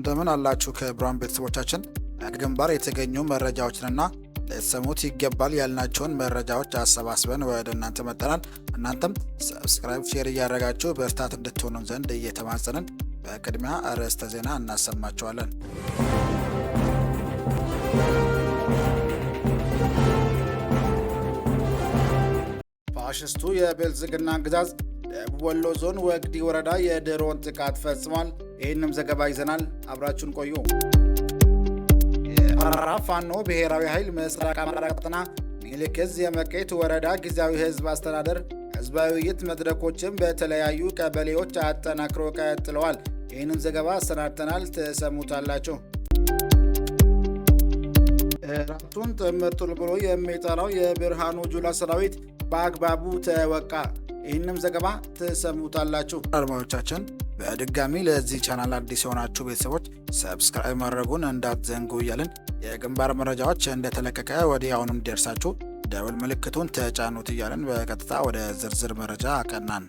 እንደምን አላችሁ ከብራን ቤተሰቦቻችን ግንባር የተገኙ መረጃዎችንና ለሰሙት ይገባል ያልናቸውን መረጃዎች አሰባስበን ወደ እናንተ መጥተናል። እናንተም ሰብስክራይብ፣ ሼር እያደረጋችሁ በርታት እንድትሆኑ ዘንድ እየተማጸንን በቅድሚያ አርዕስተ ዜና እናሰማችኋለን። ፋሽስቱ የብልጽግና አገዛዝ ደቡብ ወሎ ዞን ወግዲ ወረዳ የድሮን ጥቃት ፈጽሟል። ይህንም ዘገባ ይዘናል። አብራችሁን ቆዩ። የአማራ ፋኖ ብሔራዊ ኃይል ምስራቅ አማራ ቀጠና ሚኒልክ ዕዝ የመቄት ወረዳ ጊዜያዊ ህዝብ አስተዳደር ህዝባዊ ውይይት መድረኮችን በተለያዩ ቀበሌዎች አጠናክሮ ቀጥለዋል። ይህንን ዘገባ አሰናድተናል፣ ትሰሙታላችሁ። ራሱን ጥምር ጡል ብሎ የሚጠራው የብርሃኑ ጁላ ሰራዊት በአግባቡ ተወቃ። ይህንም ዘገባ ትሰሙታላችሁ። አድማጮቻችን በድጋሚ ለዚህ ቻናል አዲስ የሆናችሁ ቤተሰቦች ሰብስክራይብ ማድረጉን እንዳትዘንጉ እያልን የግንባር መረጃዎች እንደተለቀቀ ወዲያውኑም እንዲደርሳችሁ ደውል ምልክቱን ተጫኑት እያልን በቀጥታ ወደ ዝርዝር መረጃ አቀናን።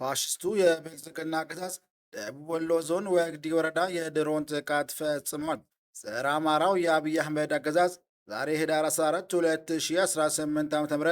ፋሽስቱ የብልጽግና አገዛዝ ደቡብ ወሎ ዞን ወግዲ ወረዳ የድሮን ጥቃት ፈጽሟል። ጸረ አማራው የአብይ አህመድ አገዛዝ ዛሬ ህዳር 14 2018 ዓ.ም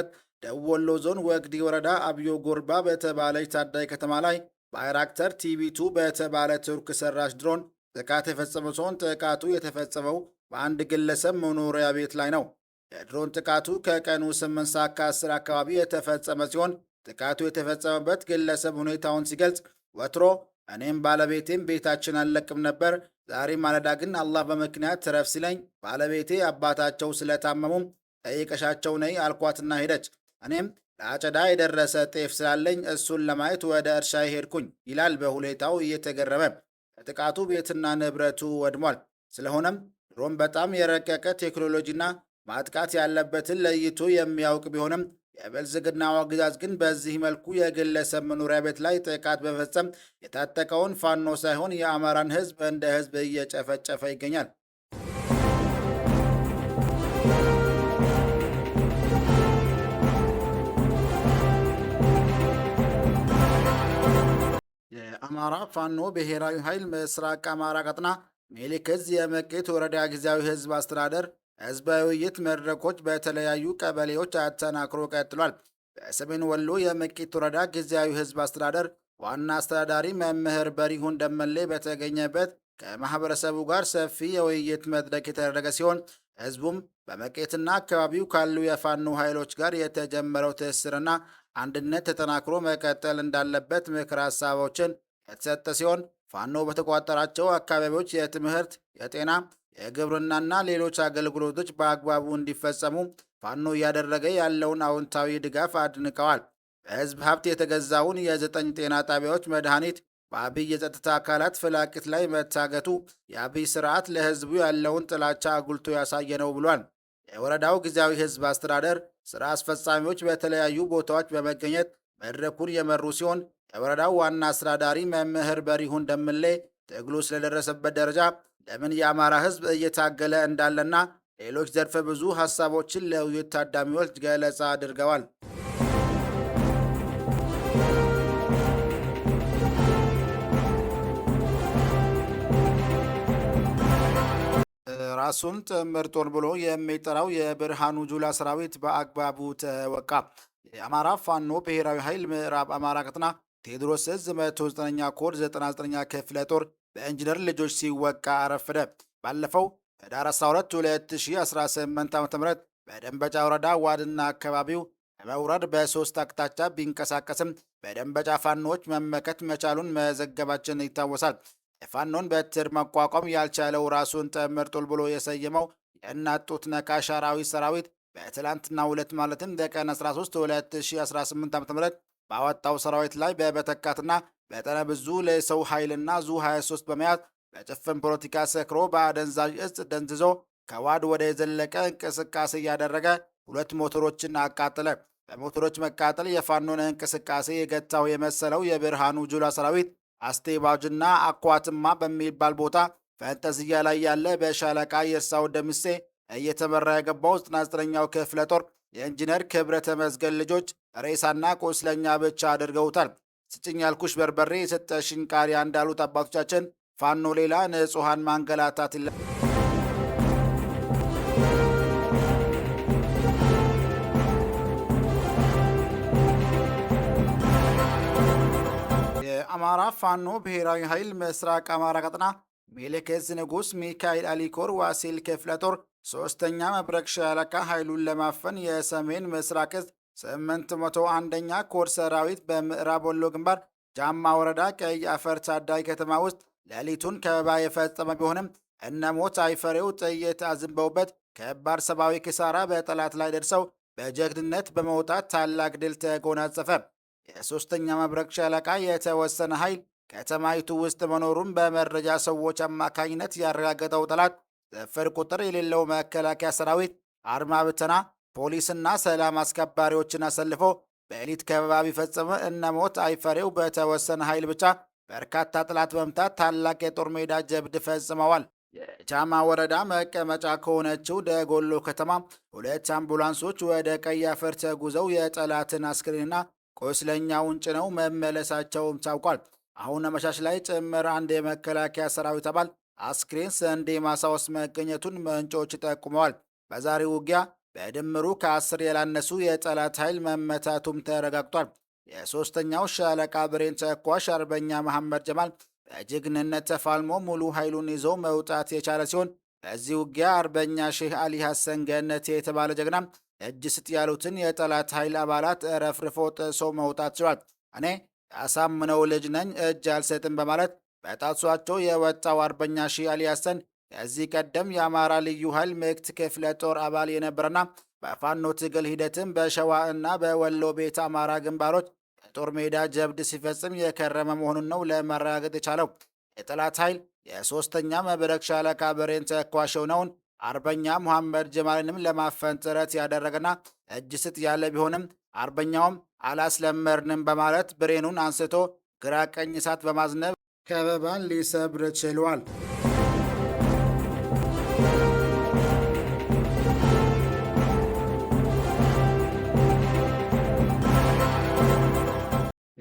ደቡብ ወሎ ዞን ወግዲ ወረዳ አብዮ ጎርባ በተባለች ታዳይ ከተማ ላይ ባይራክተር ቲቪ2 በተባለ ቱርክ ሰራሽ ድሮን ጥቃት የፈጸመ ሲሆን ጥቃቱ የተፈጸመው በአንድ ግለሰብ መኖሪያ ቤት ላይ ነው። የድሮን ጥቃቱ ከቀኑ 8 ሰዓት ከ10 አካባቢ የተፈጸመ ሲሆን ጥቃቱ የተፈጸመበት ግለሰብ ሁኔታውን ሲገልጽ ወትሮ እኔም ባለቤቴም ቤታችን አልለቅም ነበር። ዛሬ ማለዳ ግን አላህ በምክንያት ትረፍ ሲለኝ ባለቤቴ አባታቸው ስለታመሙም ጠይቀሻቸው ነይ አልኳትና ሄደች። እኔም ለአጨዳ የደረሰ ጤፍ ስላለኝ እሱን ለማየት ወደ እርሻ ሄድኩኝ ይላል በሁኔታው እየተገረመ። በጥቃቱ ቤትና ንብረቱ ወድሟል። ስለሆነም ድሮን በጣም የረቀቀ ቴክኖሎጂና ማጥቃት ያለበትን ለይቶ የሚያውቅ ቢሆንም የብልጽግናው አገዛዝ ግን በዚህ መልኩ የግለሰብ መኖሪያ ቤት ላይ ጥቃት በመፈጸም የታጠቀውን ፋኖ ሳይሆን የአማራን ሕዝብ እንደ ሕዝብ እየጨፈጨፈ ይገኛል። የአማራ ፋኖ ብሔራዊ ኃይል ምስራቅ አማራ ቀጠና ሚኒልክ ዕዝ የመቄት ወረዳ ጊዜያዊ ህዝብ አስተዳደር ህዝባዊ ውይይት መድረኮች በተለያዩ ቀበሌዎች አጠናክሮ ቀጥሏል። በሰሜን ወሎ የመቄት ወረዳ ጊዜያዊ ህዝብ አስተዳደር ዋና አስተዳዳሪ መምህር በሪሁን ደመሌ በተገኘበት ከማህበረሰቡ ጋር ሰፊ የውይይት መድረክ የተደረገ ሲሆን ህዝቡም በመቄትና አካባቢው ካሉ የፋኖ ኃይሎች ጋር የተጀመረው ትስስርና አንድነት ተጠናክሮ መቀጠል እንዳለበት ምክር ሀሳቦችን የተሰጠ ሲሆን ፋኖ በተቋጠራቸው አካባቢዎች የትምህርት፣ የጤና፣ የግብርናና ሌሎች አገልግሎቶች በአግባቡ እንዲፈጸሙ ፋኖ እያደረገ ያለውን አዎንታዊ ድጋፍ አድንቀዋል። በህዝብ ሀብት የተገዛውን የ9 ጤና ጣቢያዎች መድኃኒት በአብይ የጸጥታ አካላት ፍላቂት ላይ መታገቱ የአብይ ስርዓት ለህዝቡ ያለውን ጥላቻ አጉልቶ ያሳየ ነው ብሏል። የወረዳው ጊዜያዊ ህዝብ አስተዳደር ስራ አስፈጻሚዎች በተለያዩ ቦታዎች በመገኘት መድረኩን የመሩ ሲሆን የወረዳው ዋና አስተዳዳሪ መምህር በሪሁን ደምሌ ትግሉ ስለደረሰበት ደረጃ ለምን የአማራ ህዝብ እየታገለ እንዳለና ሌሎች ዘርፈ ብዙ ሀሳቦችን ለውይይት ታዳሚዎች ገለጻ አድርገዋል። ራሱን ጥምር ጦር ብሎ የሚጠራው የብርሃኑ ጁላ ሰራዊት በአግባቡ ተወቃ። የአማራ ፋኖ ብሔራዊ ኃይል ምዕራብ አማራ ቀጠና ቴዎድሮስ ዕዝ 109ኛ ኮር 99ኛ ክፍለ ጦር በኢንጂነር ልጆች ሲወቃ አረፈደ። ባለፈው ህዳር 12 2018 ዓ.ም በደንበጫ ወረዳ ዋድና አካባቢው ለመውረድ በሶስት አቅጣጫ ቢንቀሳቀስም በደንበጫ ፋኖዎች መመከት መቻሉን መዘገባችን ይታወሳል። የፋኖን በትር መቋቋም ያልቻለው ራሱን ጥምር ጦር ብሎ የሰየመው የእናት ጡት ነካሽ አራዊት ሰራዊት በትላንትናው ዕለት ማለትም በቀን 13 2018 ዓ.ም ባወጣው ሰራዊት ላይ በመተካትና መጠነ ብዙ ለሰው ኃይልና ዙ 23 በመያዝ በጭፍን ፖለቲካ ሰክሮ በአደንዛዥ እጽ ደንዝዞ ከዋድ ወደ የዘለቀ እንቅስቃሴ እያደረገ 2 ሞተሮችን አቃጠለ። በሞተሮች መቃጠል የፋኖን እንቅስቃሴ የገታው የመሰለው የብርሃኑ ጁላ ሰራዊት አስቴባጅና አኳትማ በሚባል ቦታ ፈንጠዝያ ላይ ያለ በሻለቃ የእርሳው ደምሴ እየተመራ የገባው 99ኛው ክፍለ ጦር የኢንጂነር ክብረ ተመስገን ልጆች ሬሳና ቁስለኛ ብቻ አድርገውታል። ስጭኝ ያልኩሽ በርበሬ የሰጠሽኝ ቃሪያ እንዳሉት አባቶቻችን ፋኖ ሌላ ንጹሐን ማንገላታት የአማራ ፋኖ ብሔራዊ ኃይል ምስራቅ አማራ ቀጠና ሜልክ ዕዝ ንጉሥ ሚካኤል አሊኮር ዋሲል ክፍለ ጦር ሶስተኛ መብረቅ ሻለቃ ኃይሉን ለማፈን የሰሜን ምስራቅ ዕዝ 801ኛ ኮር ሰራዊት በምዕራብ ወሎ ግንባር ጃማ ወረዳ ቀይ አፈር ታዳይ ከተማ ውስጥ ሌሊቱን ከበባ የፈጸመ ቢሆንም እነሞት አይፈሬው ጥይት አዝንበውበት ከባድ ሰብአዊ ኪሳራ በጠላት ላይ ደርሰው በጀግንነት በመውጣት ታላቅ ድል ተጎናጸፈ። የሶስተኛ መብረቅ ሻለቃ የተወሰነ ኃይል ከተማይቱ ውስጥ መኖሩን በመረጃ ሰዎች አማካኝነት ያረጋገጠው ጠላት ስፍር ቁጥር የሌለው መከላከያ ሰራዊት፣ አድማ ብተና፣ ፖሊስና ሰላም አስከባሪዎችን አሰልፎ በሌሊት ከበባ ቢፈጸመ እነሞት አይፈሬው በተወሰነ ኃይል ብቻ በርካታ ጠላት በመምታት ታላቅ የጦር ሜዳ ጀብድ ፈጽመዋል። የጃማ ወረዳ መቀመጫ ከሆነችው ደጎሎ ከተማ 2 አምቡላንሶች ወደ ቀይ አፈር ተጉዘው የጠላትን አስክሬንና ቁስለኛውን ጭነው መመለሳቸውም ታውቋል። አሁን አመሻሽ ላይ ጭምር አንድ የመከላከያ ሰራዊት አባል አስክሬን ስንዴ ማሳ ውስጥ መገኘቱን ምንጮች ጠቁመዋል። በዛሬው ውጊያ በድምሩ ከ10 ያላነሱ የጠላት ኃይል መመታቱም ተረጋግጧል። የሶስተኛው ሻለቃ ብሬን ተኳሽ አርበኛ መሐመድ ጀማል በጀግንነት ተፋልሞ ሙሉ ኃይሉን ይዞ መውጣት የቻለ ሲሆን በዚህ ውጊያ አርበኛ ሼህ አሊ ሐሰን ገነቴ የተባለ ጀግና እጅ ስጥ ያሉትን የጠላት ኃይል አባላት ረፍርፎ ጥሶ መውጣት ችሏል። እኔ ያሳምነው ልጅ ነኝ እጅ አልሰጥም በማለት በጣቷቸው የወጣው አርበኛ ሼህ አሊ ሐሰን ከዚህ ቀደም የአማራ ልዩ ኃይል ምክት ክፍለ ጦር አባል የነበረና በፋኖ ትግል ሂደትም በሸዋ እና በወሎ ቤት አማራ ግንባሮች የጦር ሜዳ ጀብድ ሲፈጽም የከረመ መሆኑን ነው ለማረጋገጥ የቻለው። የጠላት ኃይል የሶስተኛ መብረቅ ሻለቃ ብሬን ተኳሽ የሆነውን አርበኛ መሐመድ ጀማልንም ለማፈን ጥረት ያደረገና እጅ ስጥ ያለ ቢሆንም አርበኛውም አላስለመርንም በማለት ብሬኑን አንስቶ ግራ ቀኝ እሳት በማዝነብ ከበባን ሊሰብር ችሏል።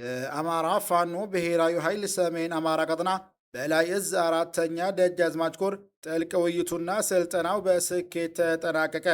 የአማራ ፋኖ ብሔራዊ ኃይል ሰሜን አማራ ቀጠና በላይ ዕዝ 4ኛ ደጃዝማች ኮር ጥልቅ ውይይቱና ስልጠናው በስኬት ተጠናቀቀ።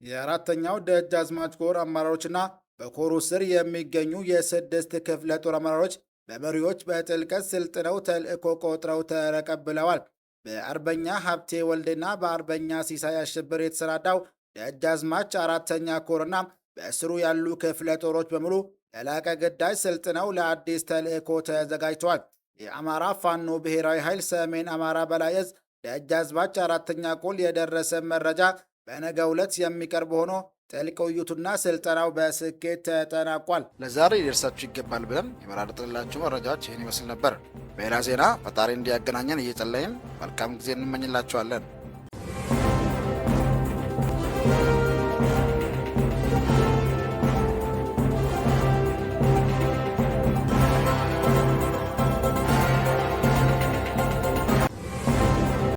የ4ኛው ደጃዝማች ኮር አመራሮችና በኮሩ ስር የሚገኙ የ6 ክፍለ ጦር አመራሮች በመሪዎች በጥልቀት ስልጥነው ተልእኮ ቆጥረው ተቀብለዋል። በአርበኛ ሀብቴ ወልዴና በአርበኛ ሲሳይ አሸብር የተሰናዳው ደጃዝማች 4ኛ ኮርና በስሩ ያሉ ክፍለ ጦሮች በሙሉ ለላቀ ግዳጅ ስልጥነው ለአዲስ ተልእኮ ተዘጋጅተዋል። የአማራ ፋኖ ብሔራዊ ኃይል ሰሜን አማራ በላይ ዕዝ ደጃዝማች 4ኛ ኮር የደረሰ መረጃ በነገው ዕለት የሚቀርብ ሆኖ ጥልቅ ውይይቱና ስልጠናው በስኬት ተጠናቋል። ለዛሬ ሊደርሳችሁ ይገባል ብለን የመራረጥንላችሁ መረጃዎች ይህን ይመስል ነበር። በሌላ ዜና ፈጣሪ እንዲያገናኘን እየጸለይን መልካም ጊዜ እንመኝላችኋለን።